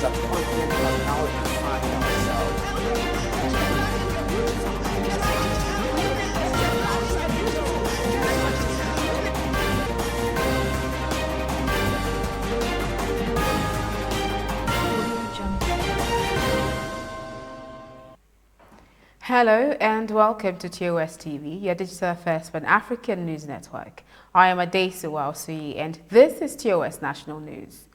subcontinent has now defined ourselves. Hello and welcome to TOS TV, your digital first Pan-African news network. I am Adesu Waosui and this is TOS National News.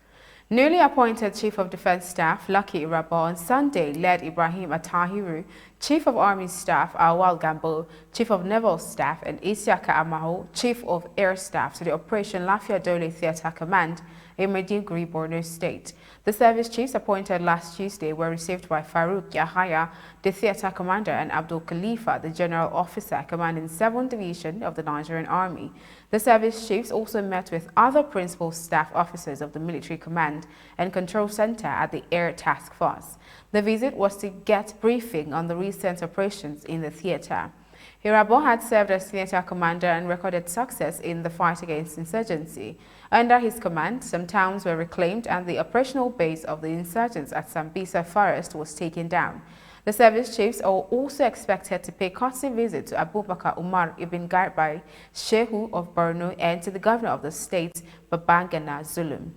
Newly appointed Chief of Defense Staff Lucky Irabo on Sunday led Ibrahim Atahiru, Chief of Army Staff Awal Gambo, Chief of Naval Staff, and Isiaka Amaho, Chief of Air Staff, to the Operation Lafia Dole Theatre Command in Maiduguri, Borno State. The service chiefs appointed last Tuesday were received by Farouk Yahaya, the theatre commander, and Abdul Khalifa, the general officer commanding 7th Division of the Nigerian Army. The service chiefs also met with other principal staff officers of the Military Command and Control Center at the Air Task Force. The visit was to get briefing on the recent operations in the theatre. Irabo had served as theatre commander and recorded success in the fight against insurgency. Under his command, some towns were reclaimed and the operational base of the insurgents at Sambisa Forest was taken down. The service chiefs are also expected to pay courtesy visit to Abubakar Umar Ibn Garbai, Shehu of Borno, and to the governor of the state, Babangana Zulum.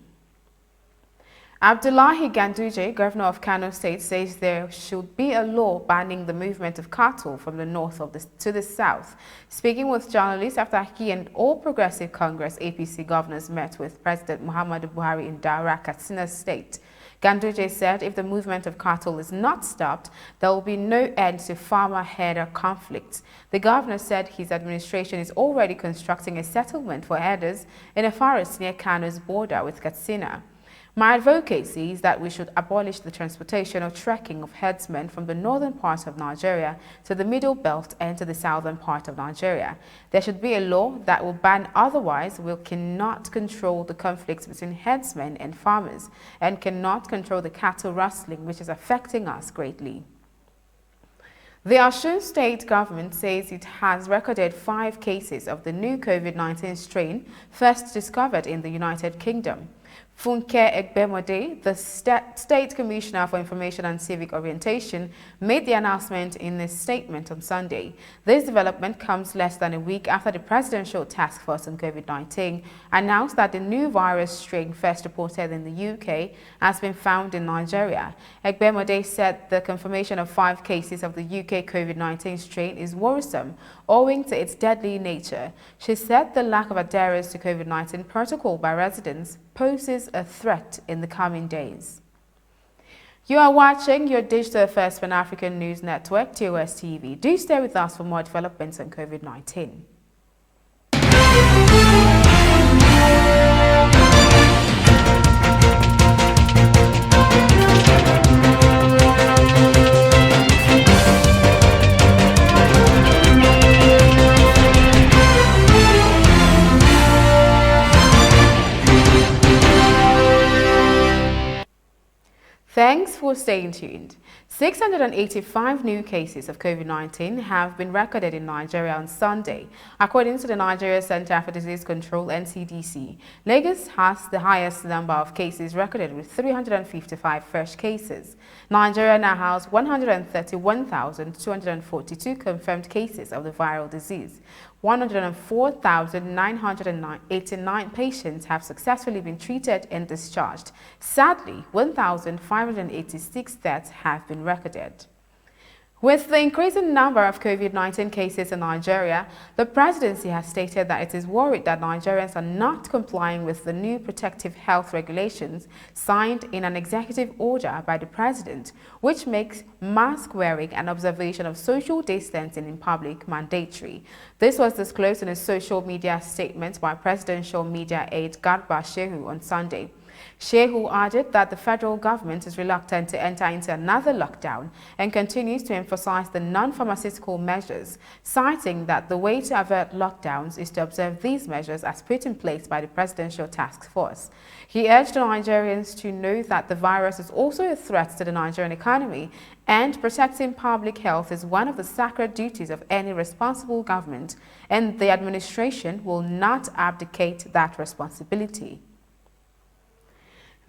Abdullahi Ganduje, governor of Kano State, says there should be a law banning the movement of cattle from the north to the south. Speaking with journalists after he and All Progressive Congress APC governors met with President Muhammadu Buhari in Daura, Katsina State, Ganduje said if the movement of cattle is not stopped, there will be no end to farmer-herder conflicts. The governor said his administration is already constructing a settlement for herders in a forest near Kano's border with Katsina. My advocacy is that we should abolish the transportation or trekking of herdsmen from the northern part of Nigeria to the middle belt and to the southern part of Nigeria. There should be a law that will ban, otherwise we cannot control the conflicts between herdsmen and farmers and cannot control the cattle rustling, which is affecting us greatly. The Osun state government says it has recorded 5 cases of the new COVID-19 strain first discovered in the United Kingdom. Funke Egbemode, the State Commissioner for Information and Civic Orientation, made the announcement in a statement on Sunday. This development comes less than a week after the Presidential Task Force on COVID-19 announced that the new virus strain first reported in the UK has been found in Nigeria. Egbemode said the confirmation of 5 cases of the UK COVID-19 strain is worrisome owing to its deadly nature. She said the lack of adherence to COVID-19 protocol by residents poses a threat in the coming days. You are watching your digital first Pan-African news network, TOS TV. Do stay with us for more developments on COVID-19. Thanks for staying tuned. 685 new cases of COVID-19 have been recorded in Nigeria on Sunday. According to the Nigeria Center for Disease Control (NCDC), Lagos has the highest number of cases recorded with 355 fresh cases. Nigeria now has 131,242 confirmed cases of the viral disease. 104,989 patients have successfully been treated and discharged. Sadly, 1,586 deaths have been recorded. With the increasing number of COVID-19 cases in Nigeria, the presidency has stated that it is worried that Nigerians are not complying with the new protective health regulations signed in an executive order by the president, which makes mask wearing and observation of social distancing in public mandatory. This was disclosed in a social media statement by presidential media aide Garba Shehu on Sunday. Shehu added that the federal government is reluctant to enter into another lockdown and continues to emphasize the non-pharmaceutical measures, citing that the way to avert lockdowns is to observe these measures as put in place by the Presidential Task Force. He urged Nigerians to know that the virus is also a threat to the Nigerian economy and protecting public health is one of the sacred duties of any responsible government, and the administration will not abdicate that responsibility.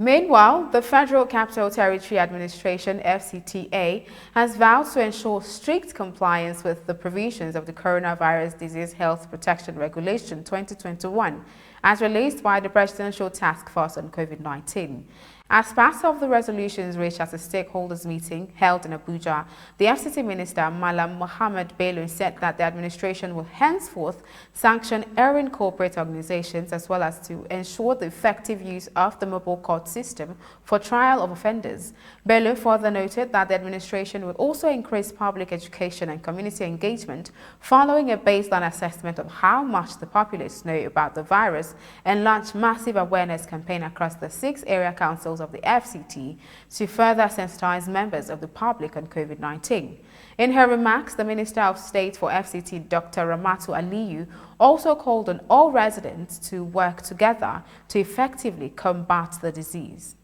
Meanwhile, the Federal Capital Territory Administration (FCTA) has vowed to ensure strict compliance with the provisions of the Coronavirus Disease Health Protection Regulation 2021, as released by the Presidential Task Force on COVID-19. As part of the resolutions reached at a stakeholders meeting held in Abuja, the FCT Minister Malam Mohammed Bello said that the administration will henceforth sanction erring corporate organizations as well as to ensure the effective use of the mobile court system for trial of offenders. Bello further noted that the administration will also increase public education and community engagement following a baseline assessment of how much the populace know about the virus and launch massive awareness campaign across the 6 area councils of the FCT to further sensitize members of the public on COVID-19. In her remarks, the Minister of State for FCT, Dr. Ramatu Aliyu, also called on all residents to work together to effectively combat the disease.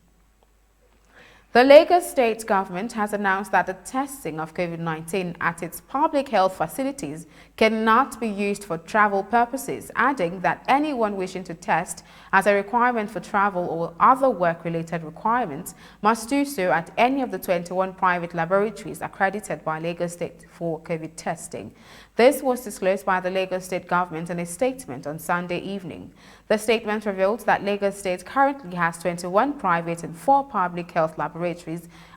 The Lagos State government has announced that the testing of COVID-19 at its public health facilities cannot be used for travel purposes, adding that anyone wishing to test as a requirement for travel or other work-related requirements must do so at any of the 21 private laboratories accredited by Lagos State for COVID testing. This was disclosed by the Lagos State government in a statement on Sunday evening. The statement revealed that Lagos State currently has 21 private and 4 public health laboratories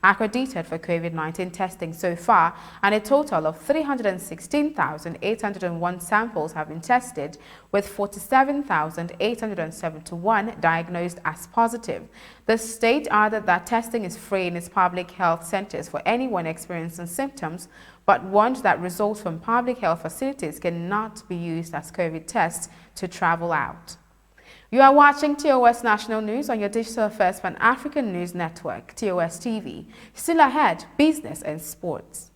accredited for COVID-19 testing so far, and a total of 316,801 samples have been tested, with 47,871 diagnosed as positive. The state added that testing is free in its public health centers for anyone experiencing symptoms, but warned that results from public health facilities cannot be used as COVID tests to travel out. You are watching TOS National News on your digital first Pan-African News Network, TOS TV. Still ahead, business and sports.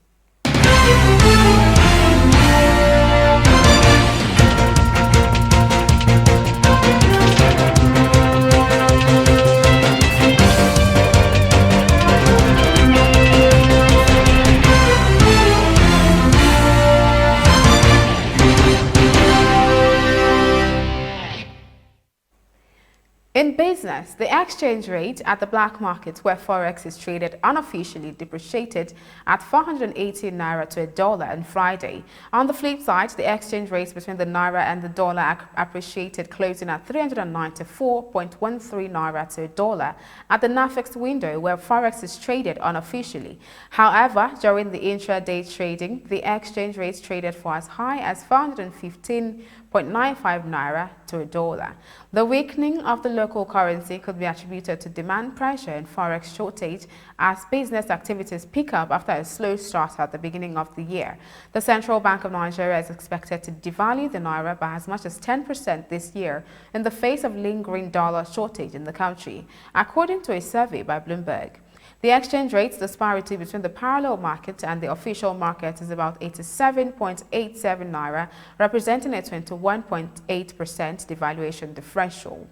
In business, the exchange rate at the black market where Forex is traded unofficially depreciated at 418 Naira to a dollar on Friday. On the flip side, the exchange rates between the Naira and the dollar appreciated, closing at 394.13 Naira to a dollar at the NAFEX window where Forex is traded unofficially. However, during the intraday trading, the exchange rates traded for as high as 415.95 Naira to a dollar. The weakening of the local currency could be attributed to demand pressure and forex shortage as business activities pick up after a slow start at the beginning of the year. The Central Bank of Nigeria is expected to devalue the Naira by as much as 10% this year in the face of lingering dollar shortage in the country, according to a survey by Bloomberg. The exchange rate disparity between the parallel market and the official market is about 87.87 Naira, representing a 21.8% devaluation differential.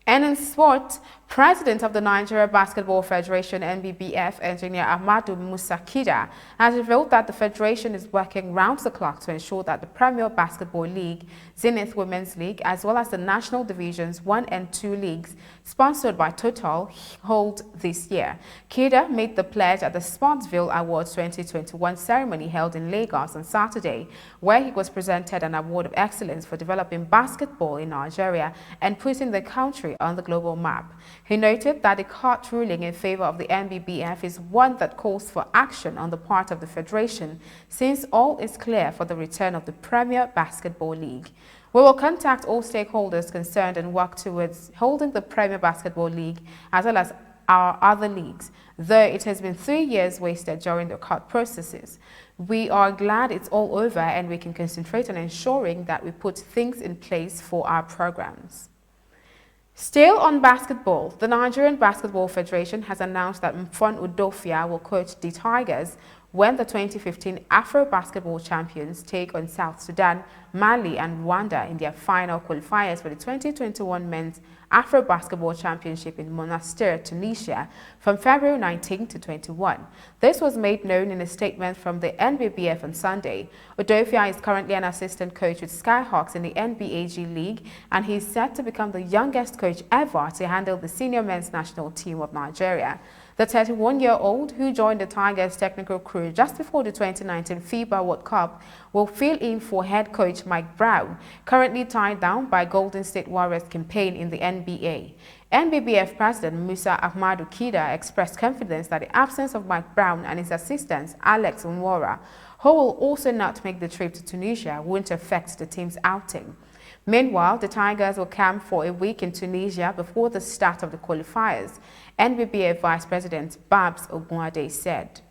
And in sport, President of the Nigeria Basketball Federation (NBBF), Engineer Ahmadu Musa Kida, has revealed that the federation is working round the clock to ensure that the Premier Basketball League, Zenith Women's League, as well as the National Divisions 1 and 2 leagues, sponsored by Total, hold this year. Kida made the pledge at the Sportsville Awards 2021 ceremony held in Lagos on Saturday, where he was presented an award of excellence for developing basketball in Nigeria and putting the country on the global map. He noted that the court ruling in favor of the NBBF is one that calls for action on the part of the federation, since all is clear for the return of the Premier Basketball League. We will contact all stakeholders concerned and work towards holding the Premier Basketball League as well as our other leagues, though it has been 3 years wasted during the court processes. We are glad it's all over and we can concentrate on ensuring that we put things in place for our programs. Still on basketball, the Nigerian Basketball Federation has announced that Mfon Udofia will coach the Tigers, when the 2015 Afro Basketball champions take on South Sudan, Mali and Rwanda in their final qualifiers for the 2021 Men's Afro Basketball Championship in Monastir, Tunisia from February 19 to 21. This was made known in a statement from the NBBF on Sunday. Odofia is currently an assistant coach with Skyhawks in the NBAG League, and he is set to become the youngest coach ever to handle the senior men's national team of Nigeria. The 31-year-old, who joined the Tigers technical crew just before the 2019 FIBA World Cup, will fill in for head coach Mike Brown, currently tied down by Golden State Warriors campaign in the NBA. NBBF President Musa Ahmadu Kida expressed confidence that the absence of Mike Brown and his assistant Alex Nwora, who will also not make the trip to Tunisia, won't affect the team's outing. Meanwhile, the Tigers will camp for a week in Tunisia before the start of the qualifiers, NBBF Vice President Babs Ogunade said.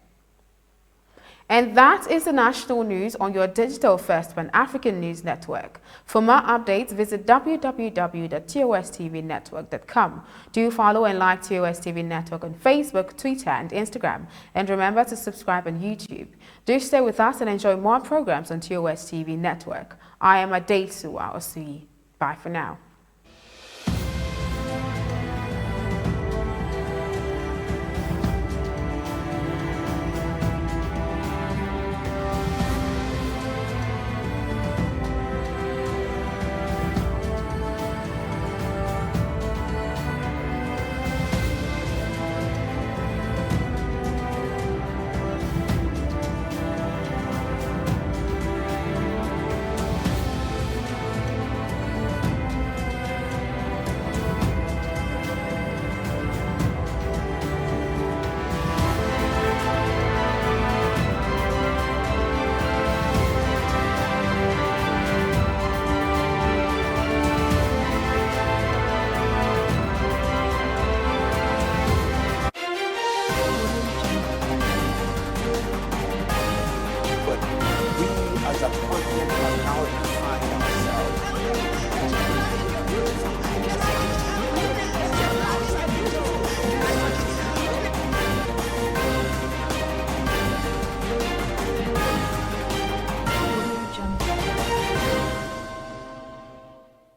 And that is the national news on your digital first Pan-African news network. For more updates, visit www.tostvnetwork.com. Do follow and like TOS TV Network on Facebook, Twitter, and Instagram. And remember to subscribe on YouTube. Do stay with us and enjoy more programs on TOS TV Network. I am Adesuwa Osuyi. Bye for now.